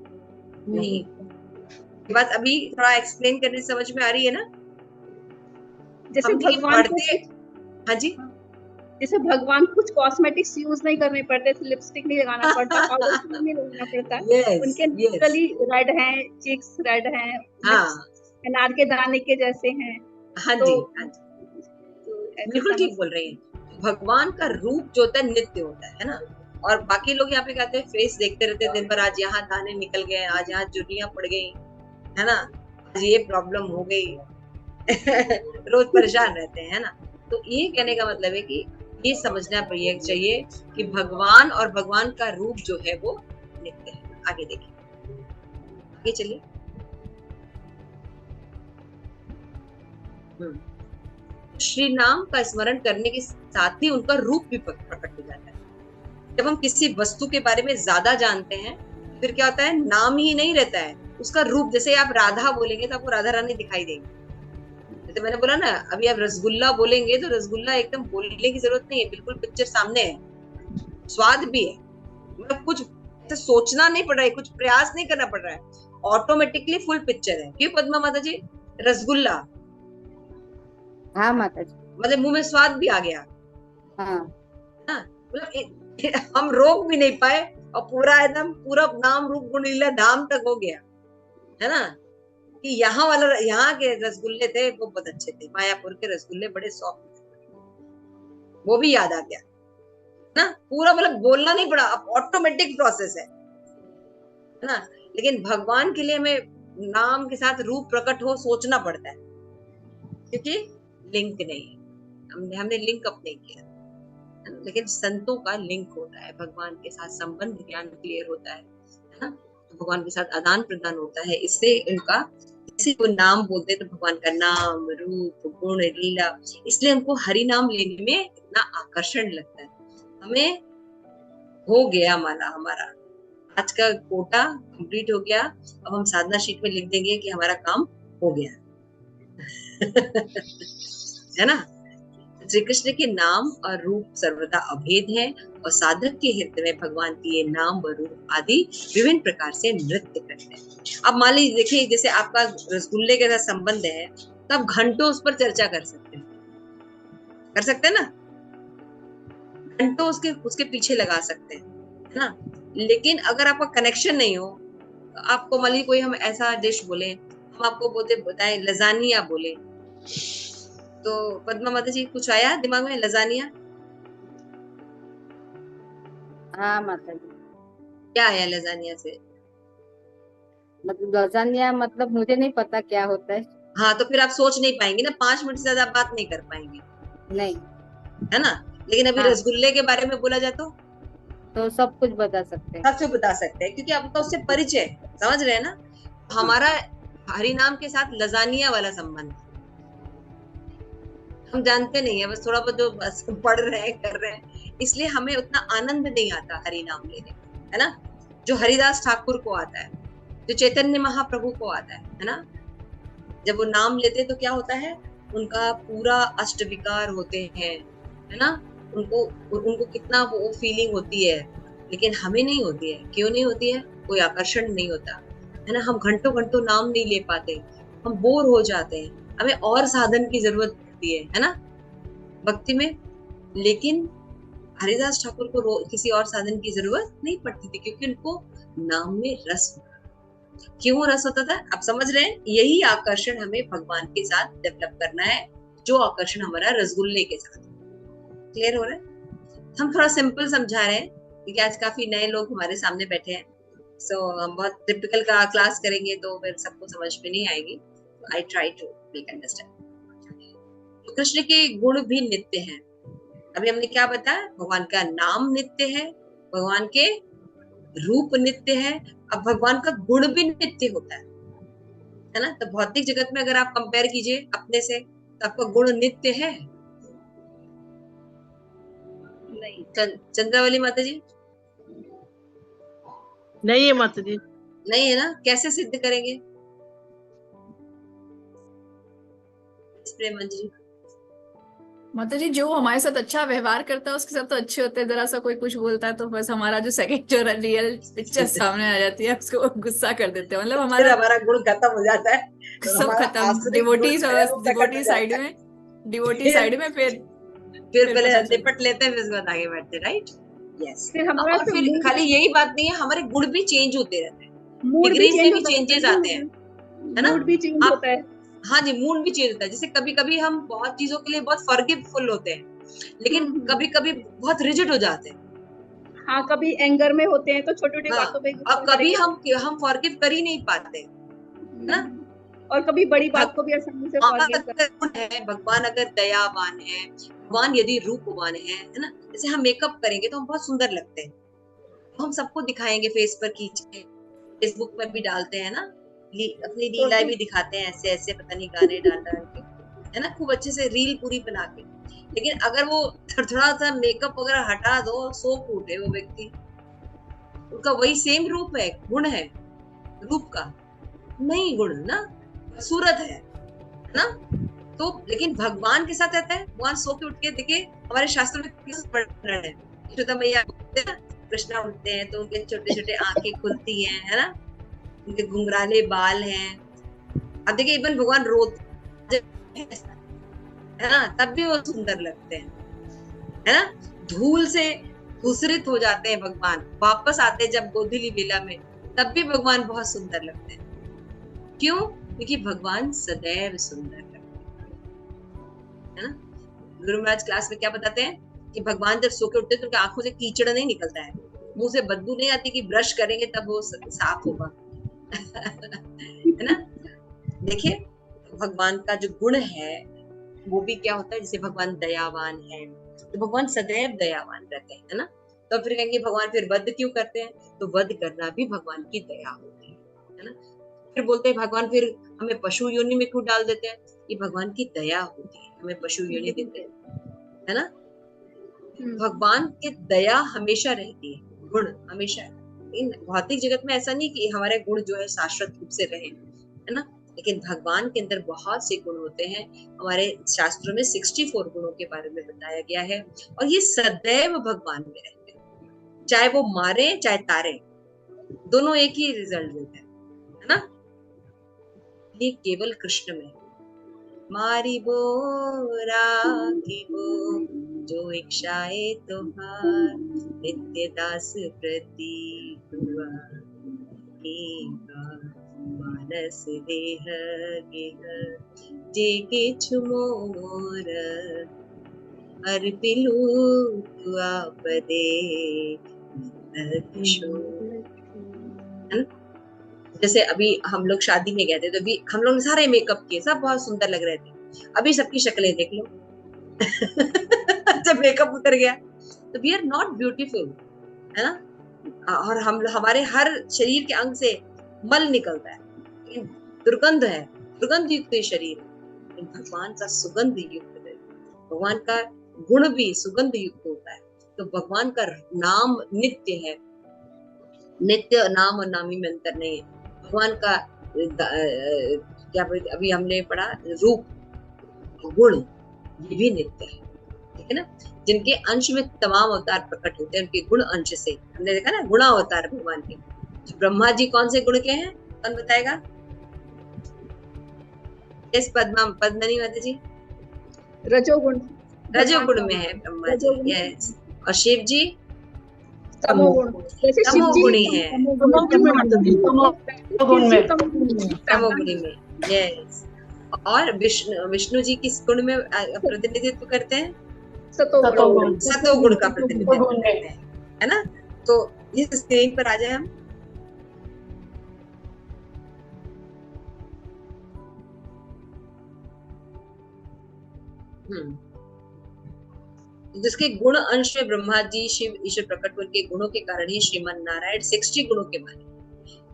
Speaker 1: नहीं। ये बात अभी थोड़ा एक्सप्लेन करने से समझ में आ रही है ना?
Speaker 4: जैसे भगवान को,
Speaker 1: हाँ जी,
Speaker 4: जैसे भगवान कुछ कॉस्मेटिक्स यूज नहीं करने पड़ते, लिपस्टिक नहीं लगाना पड़ता, पाउडर नहीं लगाना पड़ता। उनके नेचुरली रेड हैं, चीक्स रेड हैं, अनार के दाने के जैसे हैं।
Speaker 1: हाँ जी, हाँ जी, बिल्कुल ठीक बोल रही हैं। भगवान का रूप जो होता है नित्य होता है ना। और बाकी लोग यहाँ पे कहते हैं फेस देखते रहते हैं दिन भर, आज यहाँ दाने निकल गए, आज यहाँ झुर्रियां पड़ गई, है ना, आज ये प्रॉब्लम हो गई रोज परेशान रहते हैं, है ना। तो ये कहने का मतलब है कि ये समझना चाहिए कि भगवान और भगवान का रूप जो है वो नित्य है। आगे देखिए, आगे चलिए। श्री नाम का स्मरण करने के साथ ही उनका रूप भी प्रकट हो जाता है। जब हम किसी वस्तु के बारे में ज्यादा जानते हैं फिर क्या होता है, नाम ही नहीं रहता है, उसका रूप। जैसे आप राधा बोलेंगे तो आपको राधा रानी दिखाई देंगी। जैसे मैंने बोला ना, अभी आप रसगुल्ला बोलेंगे तो रसगुल्ला एकदम बोलने की जरूरत नहीं है, बिल्कुल पिक्चर सामने है, स्वाद भी है, मतलब कुछ सोचना नहीं पड़ रहा है, कुछ प्रयास नहीं करना पड़ रहा है, ऑटोमेटिकली फुल पिक्चर है। क्यों पद्मा माता जी? रसगुल्ला,
Speaker 3: हाँ माता जी,
Speaker 1: मतलब मुंह में स्वाद भी आ गया।
Speaker 3: हाँ,
Speaker 1: मतलब हम रोक भी नहीं पाए और पूरा एकदम पूरा नाम रूप गुण लीला धाम तक हो गया, है ना। कि यहाँ के रसगुल्ले थे वो बहुत अच्छे थे, मायापुर के रसगुल्ले बड़े सॉफ्ट थे, वो भी याद आ गया ना। पूरा मतलब बोलना नहीं पड़ा, अब ऑटोमेटिक प्रोसेस है ना। लेकिन भगवान के लिए हमें नाम के साथ रूप प्रकट हो सोचना पड़ता है, क्योंकि लिंक नहीं है, हमने लिंक अप नहीं किया। लेकिन संतों का लिंक होता है भगवान के साथ, संबंध ज्ञान क्लियर होता है ना, भगवान के साथ आदान प्रदान होता है। इससे उनका किसी को नाम बोलते तो भगवान का नाम रूप गुण लीला, इसलिए हमको हरि नाम लेने में इतना आकर्षण लगता है। हमें हो गया हमारा आज का कोटा कंप्लीट हो गया। अब हम साधना शीट में लिख देंगे कि हमारा काम हो गया है ना। श्री कृष्ण के नाम और रूप सर्वदा अभेद है और साधक के हृदय में भगवान के ये नाम व रूप आदि विभिन्न प्रकार से नृत्य करते हैं। अब मान लीजिए, देखिए, जैसे आपका रसगुल्ले के साथ संबंध है तो आप घंटों उस पर चर्चा कर सकते हैं ना, घंटों उसके पीछे लगा सकते हैं, है ना। लेकिन अगर आपका कनेक्शन नहीं हो, आपको मान लीजिए कोई हम ऐसा डिश बोले, हम आपको बताए लजानिया बोले, तो पद्मा माता जी कुछ आया दिमाग में? लजानिया,
Speaker 3: हाँ माता जी,
Speaker 1: क्या आया लजानिया से?
Speaker 3: मतलब लजानिया मतलब मुझे नहीं पता क्या होता है।
Speaker 1: हाँ, तो फिर आप सोच नहीं पाएंगे ना, 5 मिनट से ज्यादा आप बात नहीं कर पाएंगे,
Speaker 3: नहीं,
Speaker 1: है ना। लेकिन अभी
Speaker 3: हाँ,
Speaker 1: रसगुल्ले के बारे में बोला जाए
Speaker 3: तो सब कुछ बता सकते हैं,
Speaker 1: सबसे बता सकते हैं, क्योंकि आपका उससे परिचय, समझ रहे हैं ना। हमारा हरि नाम के साथ लजानिया वाला संबंध हम जानते नहीं है, बस थोड़ा बहुत जो बस पढ़ रहे हैं कर रहे हैं, इसलिए हमें उतना आनंद नहीं आता हरि नाम लेने, है ना। जो हरिदास ठाकुर को आता है, जो चैतन्य महाप्रभु को आता है ना, जब वो नाम लेते तो क्या होता है, उनका पूरा अष्ट विकार होते हैं, है ना, उनको कितना वो फीलिंग होती है, लेकिन हमें नहीं होती है। क्यों नहीं होती है? कोई आकर्षण नहीं होता है ना। हम घंटों घंटों नाम नहीं ले पाते, हम बोर हो जाते हैं, हमें और साधन की जरूरत होती है ना भक्ति में। लेकिन हरिदास ठाकुर को किसी और साधन की जरूरत नहीं पड़ती थी, क्योंकि उनको नाम में रस होता। क्यों रस होता था? आप समझ रहे हैं? यही आकर्षण हमें भगवान के साथ डेवलप करना है, जो आकर्षण हमारा रसगुल्ले के साथ। क्लियर हो रहा है? हम थोड़ा सिंपल समझा रहे हैं, क्योंकि आज काफी नए लोग हमारे सामने बैठे हैं। सो हम बहुत टिपिकल का क्लास करेंगे तो फिर सबको समझ में नहीं आएगी। I try to make understand. Krishna के गुण भी नित्य हैं। अभी हमने क्या बताया? भगवान का नाम नित्य है, भगवान के रूप नित्य है, अब भगवान का गुण भी नित्य होता है ना। तो भौतिक जगत में अगर आप कंपेयर कीजिए अपने से, तो आपका गुण नित्य है नहीं? चंद्रावली माता जी
Speaker 6: नहीं है माता जी,
Speaker 1: नहीं है ना। कैसे सिद्ध करेंगे? मंजरी
Speaker 5: माता जी, जो हमारे साथ अच्छा व्यवहार करता है उसके साथ तो अच्छे होते हैं, जरा सा कोई कुछ बोलता है तो बस हमारा जो सेकंड जो रियल पिक्चर सामने आ जाती है उसको गुस्सा कर देते हैं। मतलब
Speaker 1: हमारा गुण खत्म हो जाता है,
Speaker 5: सब खत्म। डिवोटी साइड में फिर
Speaker 1: पहले निपट लेते हैं, फिर उसके बाद आगे बढ़ते, राइट? यस। और फिर खाली यही बात नहीं है, हमारे गुण भी चेंज होते रहते हैं, डिग्रीज में भी चेंजेस आते हैं, है ना।
Speaker 4: मूड भी चेंज होता है।
Speaker 1: हाँ जी, मूड भी चेंज होता है। जैसे कभी कभी हम बहुत चीजों के लिए बहुत फॉरगिवफुल होते हैं, लेकिन कभी कभी बहुत रिजिड हो जाते हैं।
Speaker 4: हाँ, कभी एंगर में होते हैं तो छोटी-छोटी बातों पे
Speaker 1: और कभी हम फॉरगिव कर ही नहीं पाते, है ना।
Speaker 4: और कभी बड़ी बात को भी आसानी से फॉरगिव
Speaker 1: करते हैं। भगवान अगर दयावान है, भगवान यदि रूपवान है ना। जैसे हम मेकअप करेंगे तो हम बहुत सुंदर लगते हैं, हम सबको दिखाएंगे, फेस पर खींचे, फेसबुक पर भी डालते हैं ना, अपनी लीला भी दिखाते हैं, ऐसे ऐसे पता नहीं गाने डाल के, है ना, खूब अच्छे से रील पूरी बना के। लेकिन अगर वो थोड़ा सा मेकअप वगैरह हटा दो, सोप उठे वो व्यक्ति, उनका वही सेम रूप है, गुण है रूप का नहीं, गुण ना सूरत है ना। तो लेकिन भगवान के साथ रहता है, भगवान सो के उठ के देखिए, हमारे शास्त्रों में किस वर्णन है, यशोदा मैया कृष्णा उठते हैं तो उनके छोटे छोटे आंखें खुलती हैं, है ना, उनके घुंघराले बाल हैं। अब देखिए इवन भगवान रोते है ना, तब भी वो सुंदर लगते हैं, है ना। धूल से धूसरित हो जाते हैं भगवान, वापस आते हैं जब गोधूली बेला में, तब भी भगवान बहुत सुंदर लगते हैं। क्यों? क्योंकि भगवान सदैव सुंदर लगते हैं, है ना। गुरु महाराज क्लास में क्या बताते हैं कि भगवान जब सो के उठते तो उनकी आंखों से कीचड़ नहीं निकलता है, मुंह से बदबू नहीं आती कि ब्रश करेंगे तब वो साफ होगा है ना। देखिए भगवान का जो गुण है वो भी क्या होता है, जैसे भगवान दयावान है तो भगवान सदैव दयावान रहते हैं, है ना। तो फिर कहेंगे भगवान फिर वध क्यों करते हैं, तो वध करना भी भगवान की दया होती है ना। फिर बोलते हैं भगवान फिर हमें पशु योनि में क्यों डाल देते हैं, ये भगवान की दया होती है, हमें पशु योनि देते हैं, है ना। भगवान की दया हमेशा रहती है, गुण हमेशा। इन भौतिक जगत में ऐसा नहीं कि हमारे गुण जो है शाश्वत रूप से रहे, है ना, लेकिन भगवान के अंदर बहुत से गुण होते हैं। हमारे शास्त्रों में 64 गुणों के बारे में बताया गया है, और ये सदैव भगवान में रहते हैं, चाहे वो मारे चाहे तारे, दोनों एक ही रिजल्ट देते हैं, है ना। ये केवल कृष्ण में, मारी बो राखिबो जो इच्छाए तोहार, नित्य दास प्रति हुआ मानस देह गेह, जे किछु मोर अर्पिलु आपदे जैसे अभी हम लोग शादी में गए थे तो भी हम लोग सारे मेकअप किए, सब बहुत सुंदर लग रहे थे। अभी सबकी शक्लें देख लो जब मेकअप उतर गया तो वी आर नॉट ब्यूटीफुल, है ना। और हम हमारे हर शरीर के अंग से मल निकलता है, दुर्गंध है, दुर्गंध युक्त ये शरीर है। भगवान का सुगंध युक्त है, भगवान का गुण भी सुगंध युक्त होता है। तो भगवान का नाम नित्य है, नित्य नाम और नामी में अंतर नहीं है। भगवान का क्या अभी हमने पढ़ा, रूप गुण ये भी नित्य है, ठीक है ना। जिनके अंश में तमाम अवतार प्रकट होते हैं, उनके गुण अंश से हमने देखा ना, गुणा अवतार भगवान के। तो ब्रह्मा जी कौन से गुण के हैं, कौन बताएगा? इस पद्मनी माता जी
Speaker 4: रजोगुण,
Speaker 1: रजोगुण में है ब्रह्मा जी, यस। और शिव जी
Speaker 4: तमोगुण, जैसे शिव जी
Speaker 1: तमोगुणी है, तमोगुणी में, यस। और विष्णु जी किस गुण में प्रतिनिधित्व करते हैं? सतोगुण का प्रतिनिधित्व करते हैं, है ना। तो इस स्क्रीन पर आ जाए हम। जिसके गुण अंश में ब्रह्मा जी शिव ईश्वर प्रकट हुए, उनके गुणों के कारण ही श्रीमन नारायण 60 गुणों के मालिक।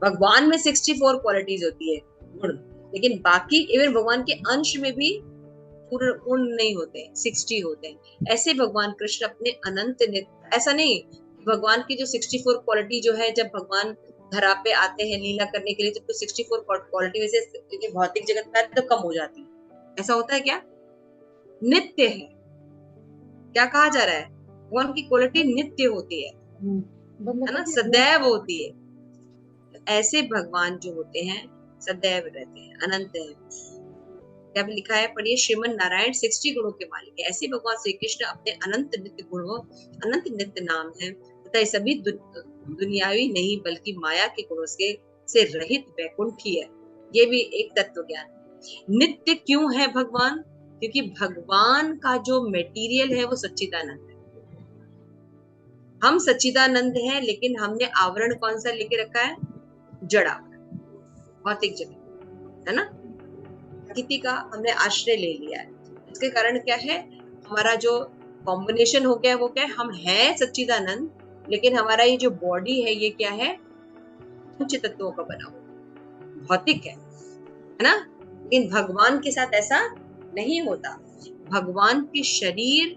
Speaker 1: भगवान में 64 क्वालिटीज होती है गुण, लेकिन बाकी इवन भगवान के अंश में भी पूर्ण गुण नहीं होते, 60 होते हैं। ऐसे भगवान कृष्ण अपने अनंत नित्य, ऐसा नहीं भगवान की जो 64 क्वालिटी जो है, जब भगवान धरा पे आते हैं लीला करने के लिए, तो 64 क्वालिटी में से भौतिक जगत में तो कम हो जाती है। ऐसा होता है क्या? नित्य है। क्या कहा जा रहा है? भगवान की क्वालिटी नित्य होती है ना, सदैव होती है। ऐसे भगवान जो होते हैं सदैव रहते हैं, अनंत है। क्या लिखा है, पढ़िए। श्रीमन नारायण 60 गुणों के मालिक है। ऐसे भगवान श्री कृष्ण अपने अनंत नित्य गुणों, अनंत नित्य नाम है तथा ये सभी दुनियावी नहीं बल्कि माया के गुणों से रहित वैकुंठी है। ये भी एक तत्व ज्ञान। नित्य क्यों है भगवान? क्योंकि भगवान का जो मेटीरियल है वो सच्चिदानंद है। हम सच्चिदानंद हैं, लेकिन हमने आवरण कौन सा लेके रखा है? जड़ आवरण, भौतिक जगत, है ना। प्रकृति का हमने आश्रय ले लिया है। इसके कारण क्या है, हमारा जो कॉम्बिनेशन हो गया वो क्या है, हम हैं सच्चिदानंद, लेकिन हमारा ये जो बॉडी है ये क्या है? पंच तत्वों का बना हुआ, भौतिक है ना। लेकिन भगवान के साथ ऐसा नहीं होता। भगवान के शरीर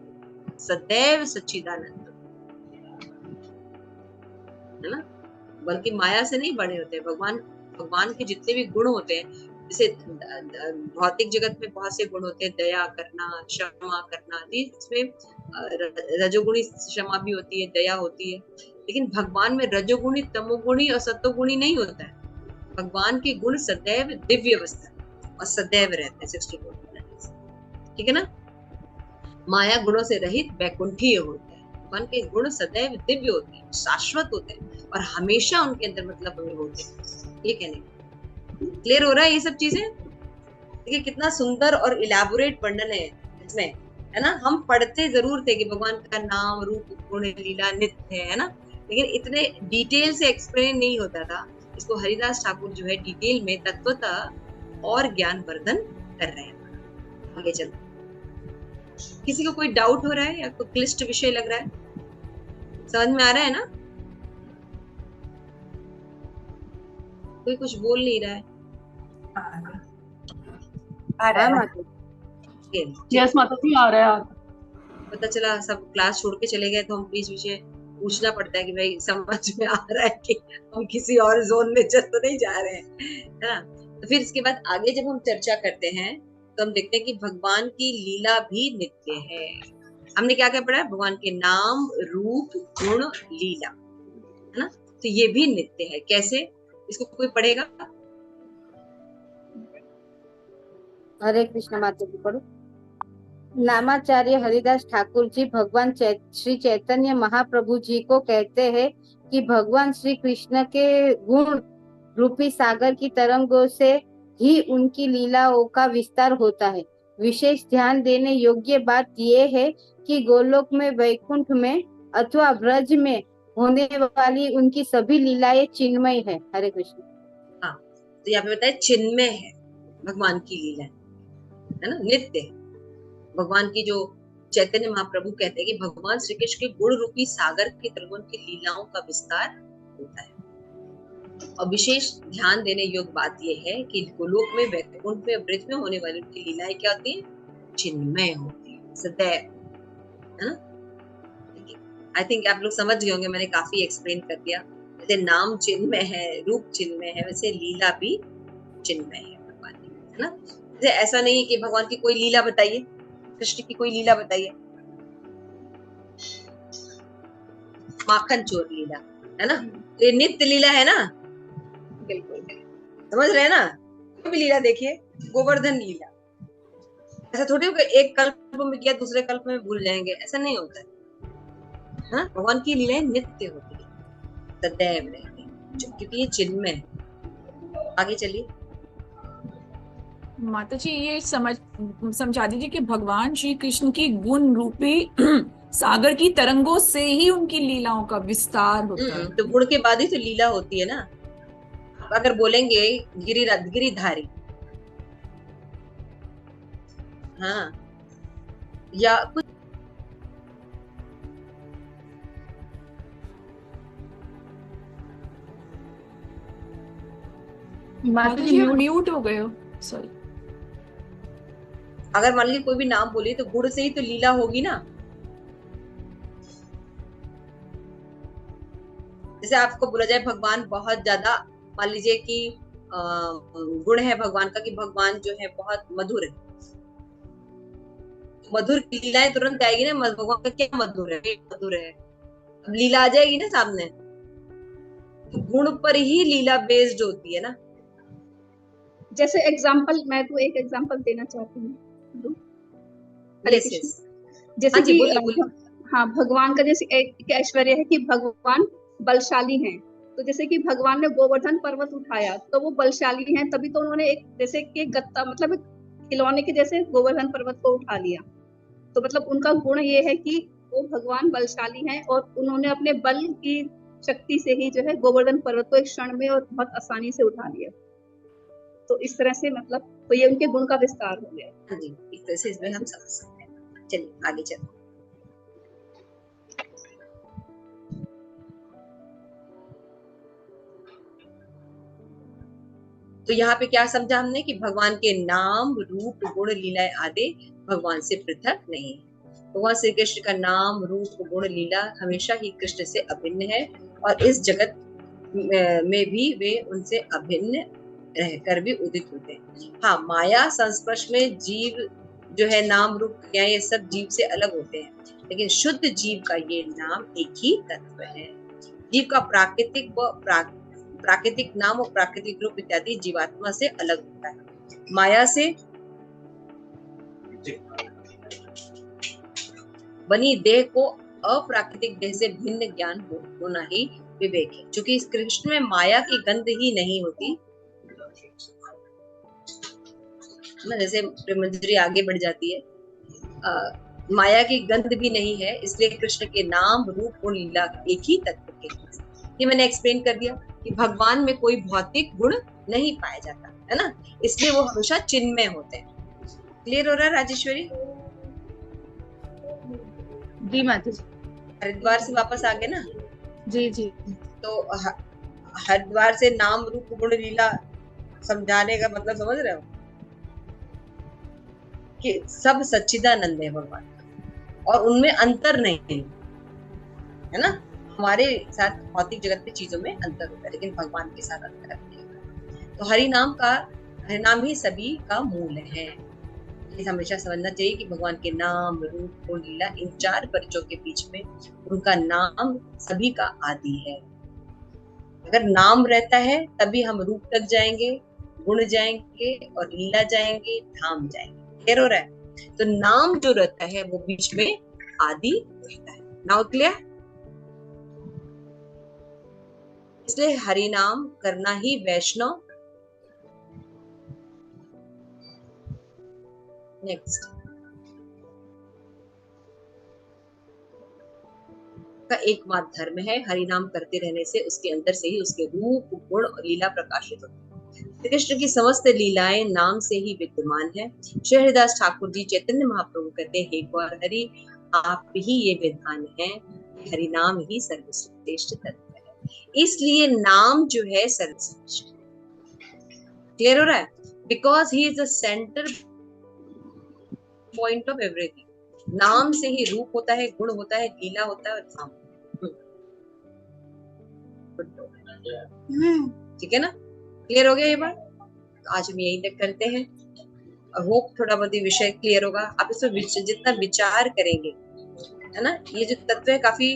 Speaker 1: सदैव सच्चिदानंद है ना, बल्कि माया से नहीं बने होते। भगवान के जितने भी गुण होते हैं, जैसे भौतिक जगत में बहुत से गुण होते हैं, दया करना, क्षमा करना, इसमें रजोगुणी क्षमा भी होती है, दया होती है। लेकिन भगवान में रजोगुणी, तमोगुणी और सत्वगुणी नहीं होता है। भगवान के गुण सदैव दिव्य अवस्था और सदैव रहते हैं, 64, ठीक है ना। माया गुणों से रहित वैकुंठीय होते हैं। भगवान के गुण सदैव दिव्य होते हैं, शाश्वत होते हैं और हमेशा उनके अंदर मतलब हमें होते हैं। ये कहने क्लियर हो रहा है ये सब चीजें? देखिए कितना सुंदर और इलैबोरेट वर्णन है इसमें, है ना। हम पढ़ते जरूर थे कि भगवान का नाम, रूप, गुण, लीला नित्य है ना, लेकिन इतने डिटेल से एक्सप्लेन नहीं होता था। इसको हरिदास ठाकुर जो है डिटेल में तत्वतः और ज्ञान वर्धन कर रहे हैं। आगे चलते, किसी को कोई डाउट हो रहा है या कोई क्लिष्ट विषय लग रहा है? समझ में आ रहा है ना? कोई कुछ बोल नहीं रहा है।
Speaker 3: आ रहा है।
Speaker 2: यस माता जी, आ रहा है।
Speaker 1: पता चला सब क्लास छोड़ के चले गए, तो हम बीच बीच में पूछना पड़ता है कि भाई समझ में आ रहा है कि हम किसी और जोन में चल तो नहीं जा रहे हैं, है ना। तो फिर इसके बाद आगे जब हम चर्चा करते हैं तो हम देखते हैं कि भगवान की लीला भी नित्य है। हमने क्या क्या पढ़ा? भगवान के नाम, रूप, गुण, लीला, है ना। तो ये भी नित्य है। कैसे? इसको कोई पढ़ेगा?
Speaker 9: हरे कृष्ण माता जी पढ़ो। नामाचार्य हरिदास ठाकुर जी भगवान श्री चैतन्य महाप्रभु जी को कहते हैं कि भगवान श्री कृष्ण के गुण रूपी सागर की तरंगों से ही उनकी लीलाओं का विस्तार होता है। विशेष ध्यान देने योग्य बात यह है कि गोलोक में, वैकुंठ में अथवा ब्रज में होने वाली उनकी सभी लीलाएं चिन्मय है। हरे कृष्ण।
Speaker 1: हाँ, तो यहाँ पे बताए चिन्मय है भगवान की लीला, है ना, नित्य है। भगवान की जो चैतन्य महाप्रभु कहते हैं कि भगवान श्री कृष्ण के गुण रूपी सागर की तरंगों की लीलाओं का विस्तार होता है। और विशेष ध्यान देने योग्य बात यह है कि गोलोक में, वैकुंठ में, ब्रज में होने वाली उनकी लीलाएं क्या होती हैं? चिन्मय होती है, सदैव, है ना? आई थिंक आप लोग समझ गए होंगे, मैंने काफी एक्सप्लेन कर दिया। जैसे नाम चिन्मय है, रूप चिन्मय है, वैसे लीला भी चिन्मय है भगवान की, है ना? जैसे ऐसा नहीं है कि भगवान की कोई लीला बताइए, कृष्ण की कोई लीला बताइए, माखन चोर लीला, है ना? ये नित्य लीला है ना,
Speaker 4: बिल्कुल
Speaker 1: समझ रहे हैं ना? कोई भी लीला देखिए, गोवर्धन लीला, ऐसा थोड़ी होगा एक कल्प में किया दूसरे कल्प में भूल जाएंगे, ऐसा नहीं होता है। हाँ, भगवान की लीलाएं नित्य होती है, सदैव रहती है, क्योंकि ये चिन्मय है। आगे चलिए।
Speaker 2: माता जी ये समझा दीजिए कि भगवान श्री कृष्ण की गुण रूपी सागर की तरंगों से ही उनकी लीलाओं का विस्तार होता है।
Speaker 1: तो गुण के बाद ही तो लीला होती है ना। अगर बोलेंगे गिरिधारी, हाँ, या कुछ
Speaker 2: माता जी म्यूट हो गए हो, सॉरी।
Speaker 1: अगर मान लीजिए कोई भी नाम बोलिए तो गुण से ही तो लीला होगी ना। जैसे आपको बोला जाए भगवान बहुत ज्यादा, मान लीजिए कि गुण है भगवान का कि भगवान जो है बहुत मधुर है, मधुर की लीलाएं तुरंत आएगी ना, भगवान का क्या मधुर है, मधुर है, अब लीला आ जाएगी ना सामने। तो गुण पर ही लीला बेस्ड होती है ना।
Speaker 4: जैसे एग्जांपल, मैं तो एक एग्जांपल देना चाहती हूँ। जैसे कि हाँ, भगवान का जैसे एक ऐश्वर्य है कि भगवान बलशाली हैं। तो जैसे कि भगवान ने गोवर्धन पर्वत उठाया तो वो बलशाली हैं, तभी तो उन्होंने एक जैसे कि गत्ता मतलब खिलौने के जैसे गोवर्धन पर्वत को उठा लिया। तो मतलब उनका गुण ये है कि वो भगवान बलशाली हैं और उन्होंने अपने बल की शक्ति से ही जो है गोवर्धन पर्वत को एक क्षण में और बहुत आसानी से उठा लिया। तो इस तरह से मतलब तो ये उनके गुण का विस्तार हो गया।
Speaker 1: हाँ जी, इस तरह से इसमें हम समझ सकते हैं। चलिए आगे चलते। तो यहाँ पे क्या समझा हमने कि भगवान के नाम, रूप, गुण, लीलाएं आदि भगवान से पृथक नहीं है। भगवान श्री कृष्ण का नाम, रूप, गुण, लीला हमेशा ही कृष्ण से अभिन्न है और इस जगत में भी वे उनसे अभिन्न रहकर भी उदित होते हैं। हाँ, माया संस्पर्श में जीव जो है नाम, रूप, क्रिया ये सब जीव से अलग होते हैं, लेकिन शुद्ध जीव का ये नाम एक ही तत्व है। जीव का प्राकृतिक नाम और प्राकृतिक रूप इत्यादि जीवात्मा से अलग होता है। माया से बनी देह को अप्राकृतिक देह से भिन्न ज्ञान होना ही विवेक है। क्योंकि इस कृष्ण में माया की गंध ही नहीं होती ना, जैसे प्रेमंजरी आगे बढ़ जाती है, माया की गंध भी नहीं है, इसलिए कृष्ण के नाम, रूप, गुण, लीला एक ही तत्व के। ये मैंने एक्सप्लेन कर दिया कि भगवान में कोई भौतिक गुण नहीं पाया जाता है ना, इसलिए वो हमेशा चिन्मय होते हैं। क्लियर हो रहा है राजेश्वरी?
Speaker 3: जी माता जी।
Speaker 1: हरिद्वार से वापस आ गए ना?
Speaker 3: जी जी।
Speaker 1: तो हरिद्वार से नाम, रूप, गुण, लीला समझाने का मतलब समझ रहे हो कि सब सच्चिदानंद है भगवान और उनमें अंतर नहीं है ना। हमारे साथ भौतिक जगत में चीजों में अंतर होता है, लेकिन भगवान के साथ अंतर नहीं होता। तो हरिनाम ही सभी का मूल है। ये हमेशा समझना चाहिए कि भगवान के नाम, रूप, गुण, लीला इन चार परिचयों के बीच में उनका नाम सभी का आदि है। अगर नाम रहता है तभी हम रूप तक जाएंगे, गुण जाएंगे और लीला जाएंगे, धाम जाएंगे। क्लियर हो रहा है? तो नाम जो रहता है वो बीच में आदि रहता है। Now clear? इसलिए हरि नाम करना ही वैष्णव। नेक्स्ट का एकमात्र धर्म है। हरि नाम करते रहने से उसके अंदर से ही उसके रूप, गुण और लीला प्रकाशित होती है। कृष्ण की समस्त लीलाएं नाम से ही विद्यमान है। श्री हरिदास ठाकुर जी चैतन्य महाप्रभु कहते हैं, हे गौर हरि, आप ही ये विधान है, हरि नाम ही सर्वश्रेष्ठ तत्व है। इसलिए नाम जो है सर्वश्रेष्ठ। क्लियर हो रहा है? Because he is the centre point of everything. नाम से ही रूप होता है, गुण होता है, लीला होता है और धाम। ठीक है ना? क्लियर हो गया ये बात? आज हम यही तक करते हैं और होप थोड़ा बहुत ही विषय क्लियर होगा। आप इसमें जितना विचार करेंगे, है ना, ये जो तत्व है काफी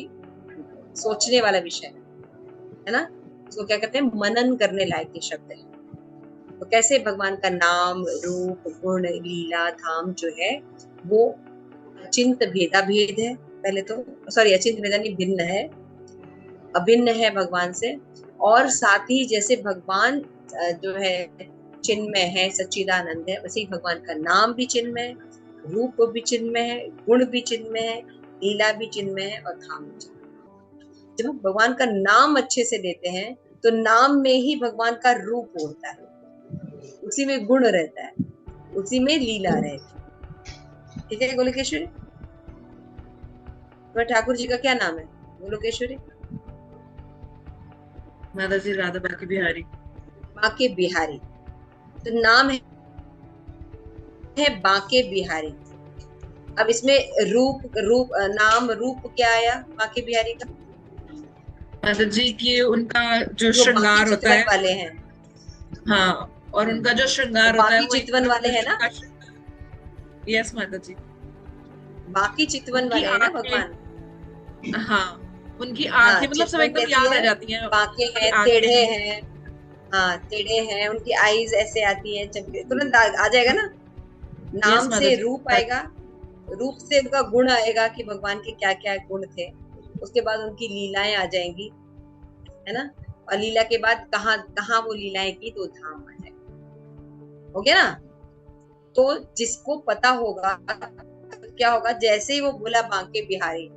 Speaker 1: सोचने वाला विषय है ना, इसको क्या कहते हैं, मनन करने लायक ये शब्द है। तो कैसे भगवान का नाम, रूप, गुण, लीला, धाम जो है वो अचिंत भेदा भेद है। पहले तो सॉरी, अचिंत भेदा नहीं, भिन्न है, अभिन्न है भगवान से। और साथ ही जैसे भगवान जो है चिन्मय है, सच्चिदानंद है, वैसे ही भगवान का नाम भी चिन्मय है, रूप भी चिन्मय है, गुण भी चिन्मय है, लीला भी चिन्मय है और धाम भी चिन्मय है। जब हम भगवान का नाम अच्छे से लेते हैं तो नाम में ही भगवान का रूप होता है, उसी में गुण रहता है, उसी में लीला रहती है। ठीक है गोलोकेश्वरी? तो ठाकुर जी का क्या नाम है गोलोकेश्वरी?
Speaker 6: माता जी राधा बाकी बिहारी।
Speaker 1: बांके बिहारी, तो नाम है बांके बिहारी। अब इसमें नाम रूप क्या आया बांके बिहारी का?
Speaker 6: माता जी की उनका जो
Speaker 1: जो
Speaker 6: श्रृंगार होता है
Speaker 1: वाले हैं,
Speaker 6: हाँ, और उनका जो श्रृंगार होता है
Speaker 1: बाकी चितवन वाले हैं ना?
Speaker 6: यस माता जी,
Speaker 1: बाकी चितवन वाले हैं ना भगवान?
Speaker 6: हाँ, उनकी आंखें मतलब सब एकदम याद आ जाती हैं।
Speaker 1: बांके हैं, टेढ़े हैं, हाँ टेढ़े हैं, उनकी आईज ऐसे आती हैं, चमके, तुरंत आ जाएगा ना। नाम से रूप आएगा, रूप से उनका गुण आएगा कि भगवान के क्या क्या गुण थे, उसके बाद उनकी लीलाएं आ जाएंगी, है ना, और लीला के बाद कहाँ वो लीलाएं की तो धाम आ जाएगा। हो गया ना? तो जिसको पता होगा क्या होगा, जैसे ही वो बोला बांके बिहारी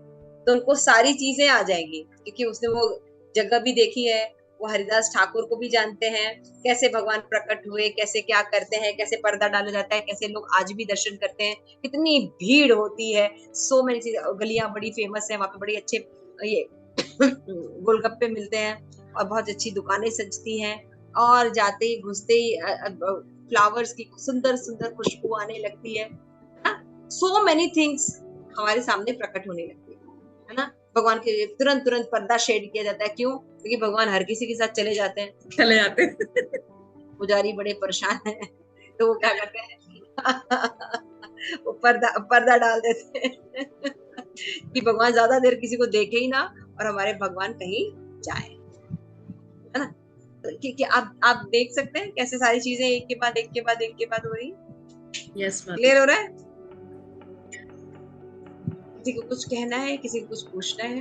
Speaker 1: तो उनको सारी चीजें आ जाएंगी, क्योंकि उसने वो जगह भी देखी है, वो हरिदास ठाकुर को भी जानते हैं, कैसे भगवान प्रकट हुए, कैसे क्या करते हैं, कैसे पर्दा डाला जाता है, कैसे लोग आज भी दर्शन करते हैं, कितनी भीड़ होती है, सो मेनी चीजें। गलियां बड़ी फेमस है, वहां पे बड़ी अच्छे ये गोलगप्पे मिलते हैं और बहुत अच्छी दुकानें सजती हैं, और जाते ही घुसते ही फ्लावर्स की सुंदर सुंदर खुशबू आने लगती है। सो मेनी थिंग्स हमारे सामने प्रकट होने लगती है ना। भगवान के तुरंत पर्दा शेड किया जाता है। क्यों? क्योंकि भगवान हर किसी के साथ चले जाते हैं। पुजारी बड़े परेशान हैं, तो वो क्या करते हैं वो पर्दा डाल देते हैं कि भगवान ज्यादा देर किसी को देखे ही ना और हमारे भगवान कहीं जाए, है ना। कि आप देख सकते हैं कैसे सारी चीजें एक के बाद हो रही।
Speaker 6: यस,
Speaker 1: क्लियर हो रहा है? किसी को कुछ कहना है, किसी को कुछ पूछना है?